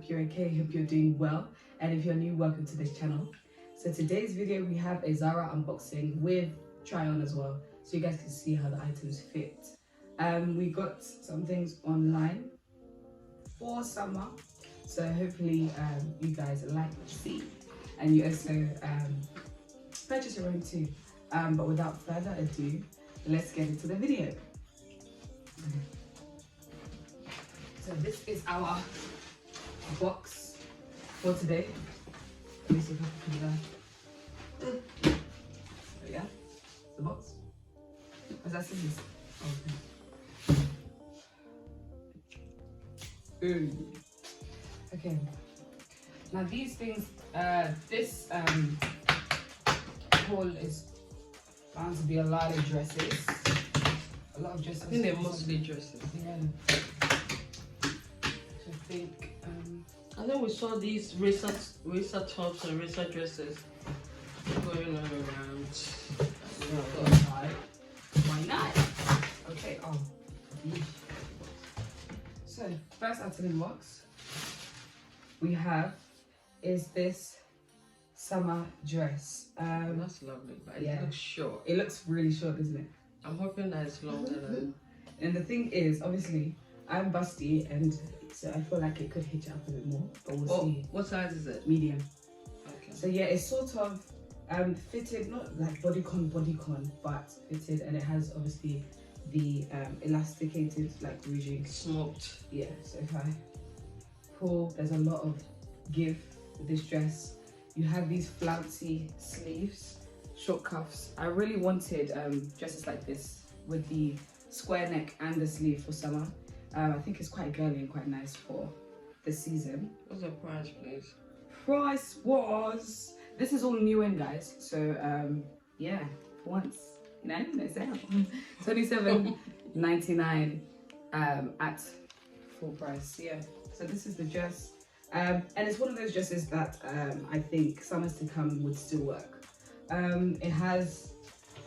hope you're okay, hope you're doing well. And if you're new, welcome to this channel. So today's video, we have a Zara unboxing with try on as well, so you guys can see how the items fit. We got some things online for summer, so hopefully you guys like what you see, and you also purchase your own too. But without further ado, let's get into the video. So this is our box for today. Let me see if I can put it there. So yeah, the box. What's that scissors? Oh, okay. Ooh. Okay. Now these things, this haul is bound to be a lot of dresses. A lot of dresses. I think they're mostly dresses. Yeah. So I think we saw these racer tops and racer dresses going on around. Why not? Okay. Oh. So first out of the box, we have is this summer dress. That's lovely, but it looks short. It looks really short, doesn't it? I'm hoping that it's longer than. And the thing is, obviously, I'm busty, and so I feel like it could hitch up a bit more, but we'll see. What size is it? Medium. Okay. So yeah, it's sort of fitted, not like bodycon, but fitted, and it has obviously the elasticated like ruching. Smoked. Yeah. So if I pull, there's a lot of give with this dress. You have these flouncy sleeves, short cuffs. I really wanted dresses like this with the square neck and the sleeve for summer. I think it's quite girly and quite nice for the season. What's the price, please? Price was, this is all new in, guys. So yeah, once, no sale. $27.99 at full price. Yeah. So this is the dress. And it's one of those dresses that I think summers to come would still work. It has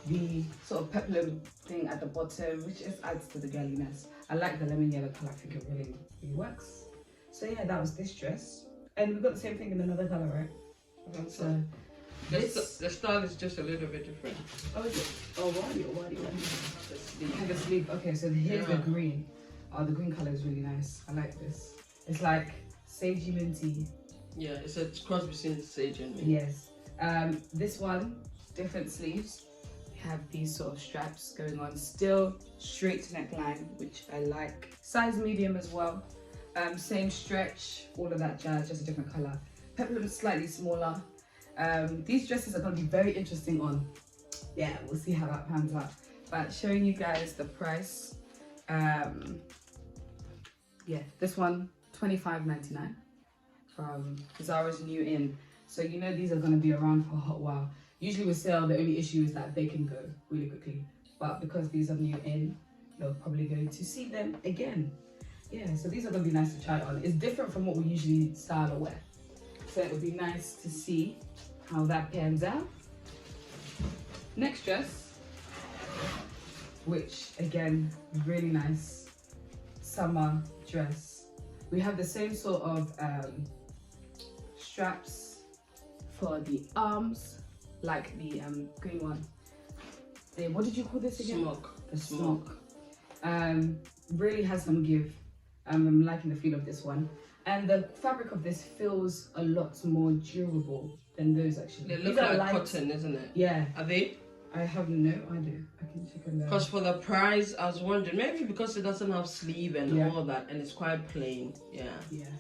the sort of peplum thing at the bottom, which just adds to the girliness. I like the lemon yellow colour. I think it really works. So yeah, that was this dress. And we've got the same thing in another colour, right? So the style is just a little bit different. Oh, is it? Oh, why do you want the sleeve? Okay, so here's the green. Oh, the green colour is really nice. I like this. It's like sagey minty. Yeah, it's a cross between sage and mint. Yes. This one, different sleeves. We have these sort of straps going on. Still straight neckline, which I like. Size medium as well. Same stretch, all of that jazz, just a different colour. Peplum is slightly smaller. These dresses are going to be very interesting on. Yeah, we'll see how that pans out. But showing you guys the price. Yeah, this one, $25.99 from Zara's new in. So you know these are going to be around for a hot while. Usually with sale, the only issue is that they can go really quickly. But because these are new in, you're probably going to see them again. Yeah, so these are going to be nice to try on. It's different from what we usually style or wear. So it would be nice to see how that pans out. Next dress, which again, really nice summer dress. We have the same sort of straps for the arms, like the green one. What did you call this again? Smoke. The smoke. Really has some give. I'm liking the feel of this one. And the fabric of this feels a lot more durable than those actually. They look like cotton, isn't it? Yeah. Are they? I have no idea. I can check on that. Because for the price, I was wondering, maybe because it doesn't have sleeve and all that, and it's quite plain. Yeah. Yeah.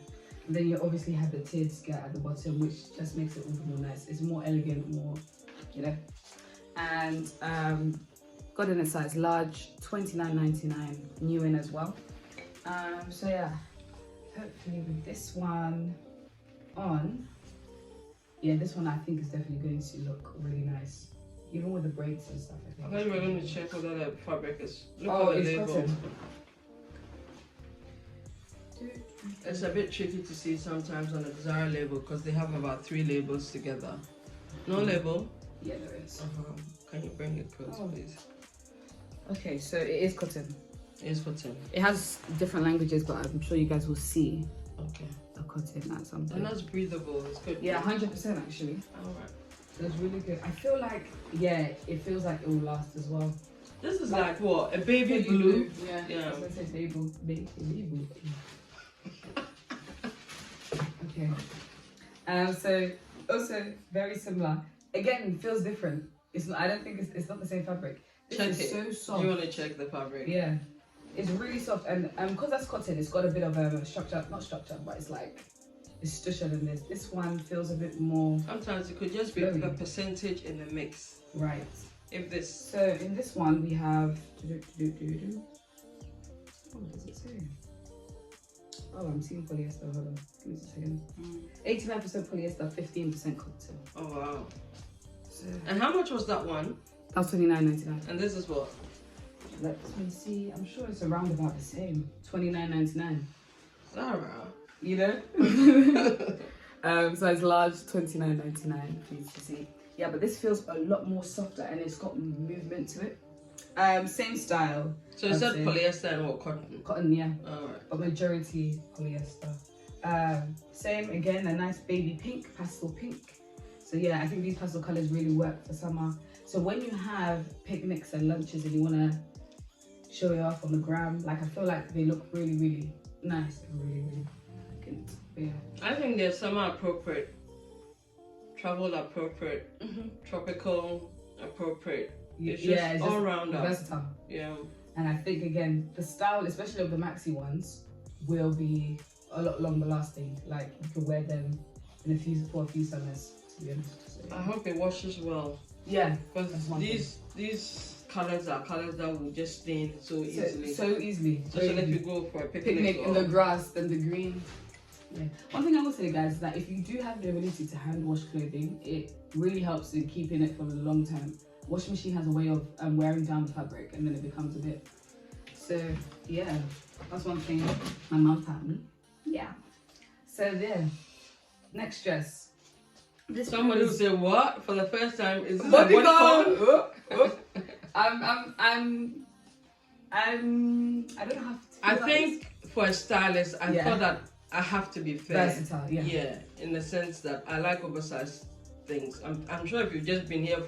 And then you obviously have the tiered skirt at the bottom, which just makes it all the more nice. It's more elegant, more, you know. And got in a size large, $29.99, new in as well. So yeah, hopefully with this one on, yeah, this one I think is definitely going to look really nice. Even with the braids and stuff. I thought you were going to check whether the fabric is. Look oh, at the it's label. cotton. It's a bit tricky to see sometimes on the Zara label because they have about 3 labels together. No label? Yeah, there is. Can you bring it close, please? Okay, so it is cotton. It is cotton. It has different languages, but I'm sure you guys will see Okay. a cotton at some And point. that's breathable. It's good. Yeah, 100% actually. Alright. So it's really good. I feel like, yeah, it feels like it will last as well. This is like what? A baby blue? Yeah. Yeah. I was gonna say baby blue. Okay. So also very similar. Again, feels different. It's not. I don't think it's not the same fabric. This Check is it. so soft. You want to check the fabric? Yeah. It's really soft, and because that's cotton, it's got a bit of a structure. Not structure, but it's like it's stushier than this. This one feels a bit more. Sometimes it could just be flowy. a percentage in the mix. Right. If this. So in this one we have. What does it say? Oh, I'm seeing polyester. Hold on. Give me a second. 89% polyester, 15% cotton. Oh wow. So And how much was that one? that was $29.99. And this is what? Let me see. I'm sure it's around about the same. $29.99. Zara. You know? Size large, $29.99. Please to see. Yeah, but this feels a lot more softer and it's got movement to it. Same style. So is that polyester and what, cotton? Cotton, yeah. Alright. But majority polyester. Same again, a nice baby pink, pastel pink. So yeah, I think these pastel colors really work for summer. So when you have picnics and lunches and you want to show it off on the gram, like I feel like they look really, really nice and really, really elegant. But yeah. I think they're summer appropriate, travel appropriate, tropical appropriate. It's just all round up. Versatile. Yeah. And I think again, the style, especially of the maxi ones, will be a lot longer lasting. Like you can wear them for a few summers, to be honest. So, I hope it washes well. yeah, Because these colors are colors that will just stain so easily. So easily. Especially if you go for a Picnic in the grass and the green. Yeah. One thing I will say, guys, is that if you do have the ability to hand wash clothing, it really helps in keeping it for a long time. Washing machine has a way of wearing down the fabric and then it becomes a bit. So yeah, that's one thing my mum taught me. Yeah. So there. Next dress. This Somebody will say what for the first time is this bodycon. I don't have to. I think for a stylist, I thought that I have to be fair. Versatile, yeah. Yeah, in the sense that I like oversized things. I'm sure if you've just been here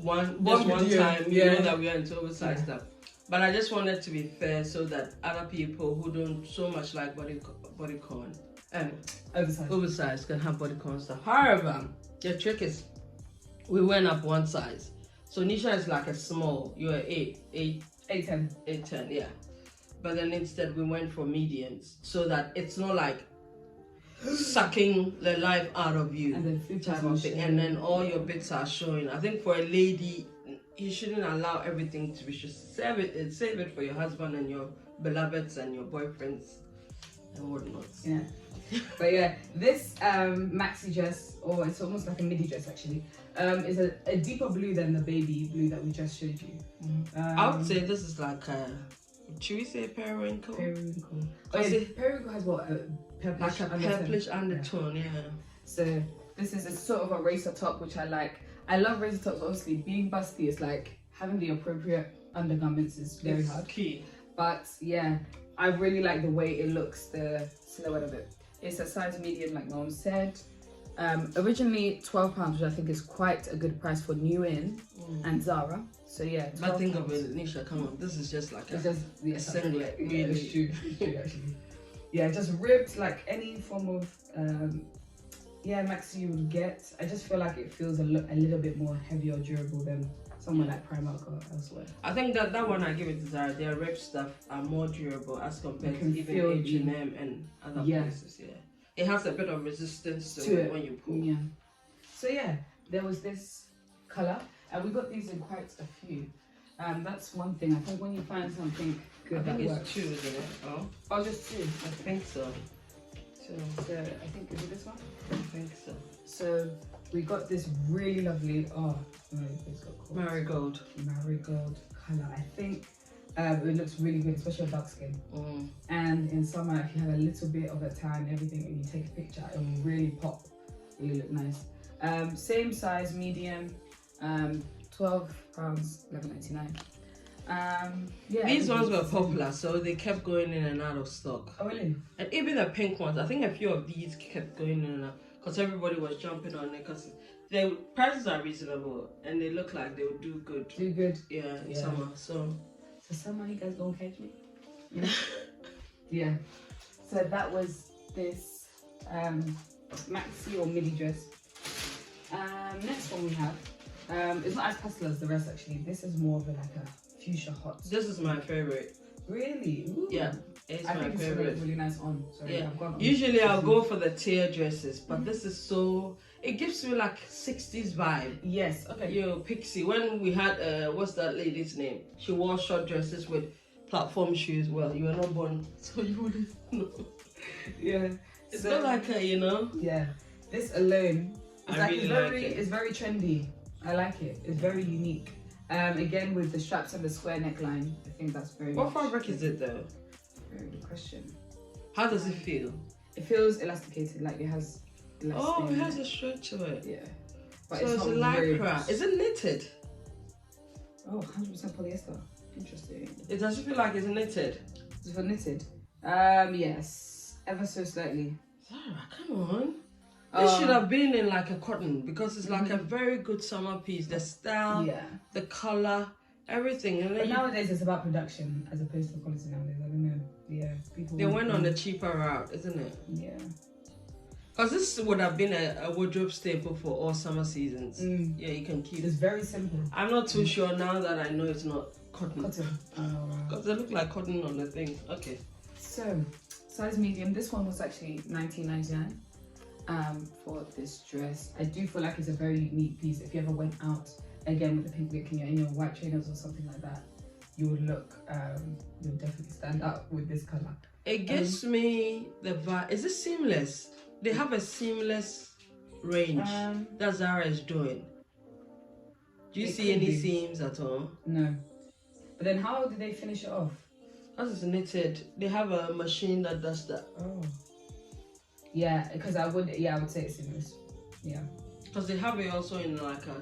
one time, you know that we are into oversized stuff. But I just wanted to be fair so that other people who don't so much like bodycon and oversized can have bodycon stuff. However, the trick is we went up one size. So Nisha is like a small, you're 8'10", yeah. But then instead we went for mediums so that it's not like sucking the life out of you and then type of thing. And then all your bits are showing. I think for a lady, you shouldn't allow everything to be just save it for your husband and your beloveds and your boyfriends and whatnot. Yeah. But yeah, this maxi dress, or it's almost like a midi dress actually, is a deeper blue than the baby blue that we just showed you. I would say this is like a, should we say periwinkle? Periwinkle. Oh yeah, periwinkle has what? Like a purplish undertone, yeah. So this is a sort of a racer top, which I like. I love racer tops. Obviously, being busty is like having the appropriate undergarments is very hard. Key. But yeah, I really like the way it looks, the silhouette of it. It's a size medium, like Mom said. Originally £12, which I think is quite a good price for new in and Zara. So yeah. But think of it, Nisha, come on, this is just like a singlet. Yeah, it's true. It's true actually. Yeah, just ribbed like any form of maxi you would get. I just feel like it feels a little bit more heavy or durable than somewhere like Primark or elsewhere. I think that one I give it to Zara, their rib stuff are more durable as compared to even H&M and other places. Yeah, it has a bit of resistance to it when you pull. Yeah. So yeah, there was this color, and we got these in quite a few. That's one thing. I think when you find something good, I think it's 2, isn't it? Oh, just 2. I think so. So I think, is it this one? I think so. So we got this really lovely, marigold color. I think it looks really good, especially on dark skin. And in summer, if you have a little bit of a tan and everything, and you take a picture, it will really pop, really look nice. Same size, medium, £12, £11.99. Yeah. These ones were popular, so they kept going in and out of stock. Oh really? And even the pink ones, I think a few of these kept going in and out because everybody was jumping on it because their prices are reasonable and they look like they would do good. Do good. Yeah, in summer. So summer, you guys gonna catch me? Yeah. Yeah. So that was this maxi or midi dress. Next one we have. It's not as pastel as the rest actually. This is more of like a fuchsia hot. This is my favorite. Really? Ooh. Yeah, it's I my think favorite. It's really nice on. Sorry, Yeah. I've gone on. Usually I'll go for the tear dresses, but this is so. It gives you like 60s vibe. Yes. Okay. Yo, Pixie. When we had what's that lady's name? She wore short dresses with platform shoes. Well, you were not born, so you wouldn't know. Yeah. It's not like her, you know. Yeah. This alone. It's I really like it. It's very trendy. I like it. It's very unique. Again with the straps and the square neckline. I think that's very. What fabric is it though? Very good question. How does it feel? It feels elasticated, like it has. Oh, it has a stretch to it. Yeah. But So it's a lycra. Is it knitted? Oh, 100% polyester. Interesting. It doesn't feel like it's knitted. Is it for knitted? Yes. Ever so slightly. Zara, come on. This should have been in like a cotton because it's like a very good summer piece. The style, the color, everything. And but nowadays it's about production as opposed to quality nowadays. I don't know. Yeah, people. They went on the cheaper route, isn't it? Yeah. Because this would have been a wardrobe staple for all summer seasons. Yeah, you can keep. It's very simple. I'm not too sure now that I know it's not cotton. Cotton. Because they look like cotton on the thing. Okay. So, size medium. This one was actually $19.99. For this dress. I do feel like it's a very unique piece. If you ever went out again with a pink wig and you're in your white trainers or something like that, you would look, you'll definitely stand out with this color. It gives me the vibe. Is it seamless? They have a seamless range that Zara is doing. Do you see any seams at all? No. But then how did they finish it off? As it's knitted, they have a machine that does that. Oh. Yeah, because I would say it's seamless. Yeah. Because they have it also in like a,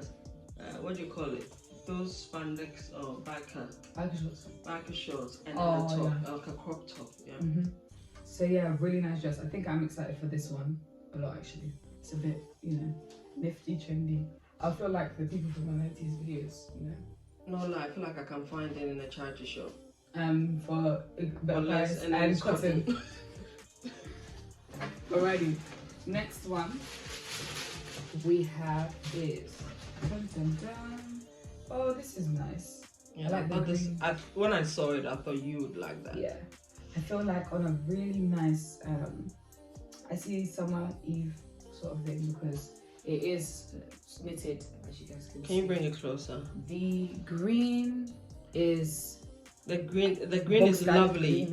what do you call it? Those spandex or biker shorts. Biker shorts and then a top, like a crop top. Yeah. So yeah, really nice dress. I think I'm excited for this one a lot actually. It's a bit, nifty, trendy. I feel like the people from my 90s videos, No, I feel like I can find it in a charity shop. For better price and cotton. Alrighty, next one we have is oh, this is nice. Yeah, I like the this. green. When I saw it, I thought you would like that. Yeah, I feel like on a really nice. I see summer eve sort of thing because it is knitted, as you guys can see. Can you bring it closer? The green is the green is lovely,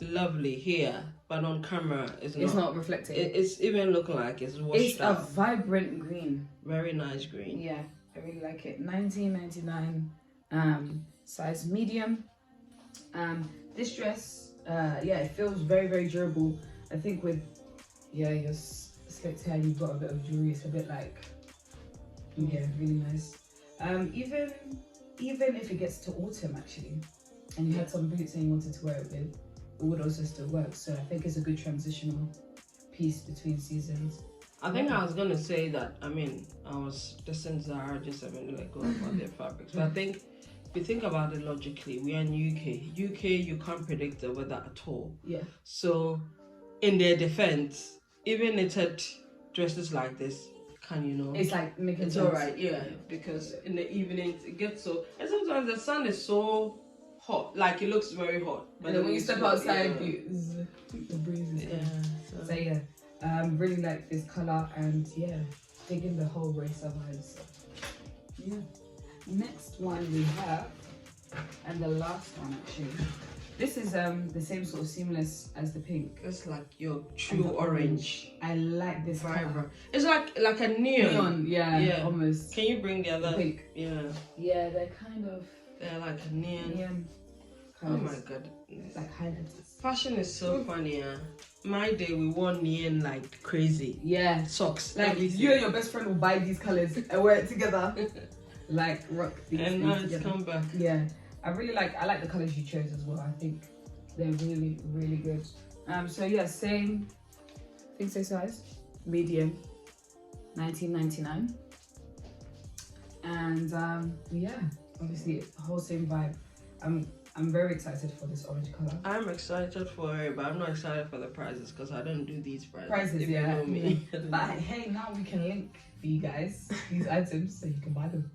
lovely here. But on camera, it's not reflecting. It's even looking like it's washed out. It's a vibrant green. Very nice green. Yeah, I really like it. $19.99, size medium. This dress, it feels very, very durable. I think with your slicked hair, you've got a bit of jewelry. It's a bit like, really nice. Even if it gets to autumn actually, and you had some boots and you wanted to wear it with, it would also still work. So I think it's a good transitional piece between seasons. I think I was gonna say that. I mean, I was listening to Zara just a minute ago about their fabrics, but I think if you think about it logically, we are in UK, you can't predict the weather at all. Yeah. So, in their defense, even knitted dresses like this it's like making it's sense. alright, because in the evenings it gets so, and sometimes the sun is so hot, like it looks very hot, but then when you step outside, the breeze is really like this color and digging the whole racer vibes. So, next one we have, and the last one actually. This is the same sort of seamless as the pink. It's like your true orange. I like this vibrant. It's like a neon. Yeah, almost. Can you bring the other? The pink. Yeah. Yeah, they're like a neon. Oh my god. Like highlighters. Fashion is so funny. My day we wore neon like crazy. Yeah. Socks. Like you and your best friend will buy these colors and wear it together. Like rock these. And now it's come back. Yeah. I like the colours you chose as well. I think they're really, really good. So yeah, same size, medium, $19.99. And yeah, obviously whole same vibe. I'm very excited for this orange colour. I'm excited for it, but I'm not excited for the prizes because I don't do these prizes. If you know me. But hey, now we can link for you guys these items so you can buy them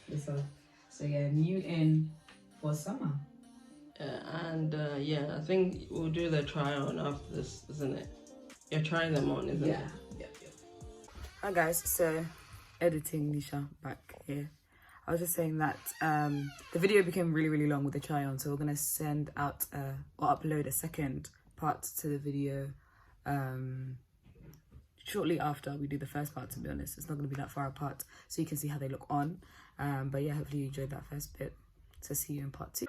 yourself. So yeah, new in for summer. And yeah, I think we'll do the try on after this, isn't it? You're trying them on, isn't it? Yeah. Hi guys, so editing Nisha back here. I was just saying that the video became really, really long with the try on, so we're gonna send out or upload a second part to the video shortly after we do the first part. To be honest, it's not gonna be that far apart, so you can see how they look on. But yeah, hopefully you enjoyed that first bit. So see you in part 2.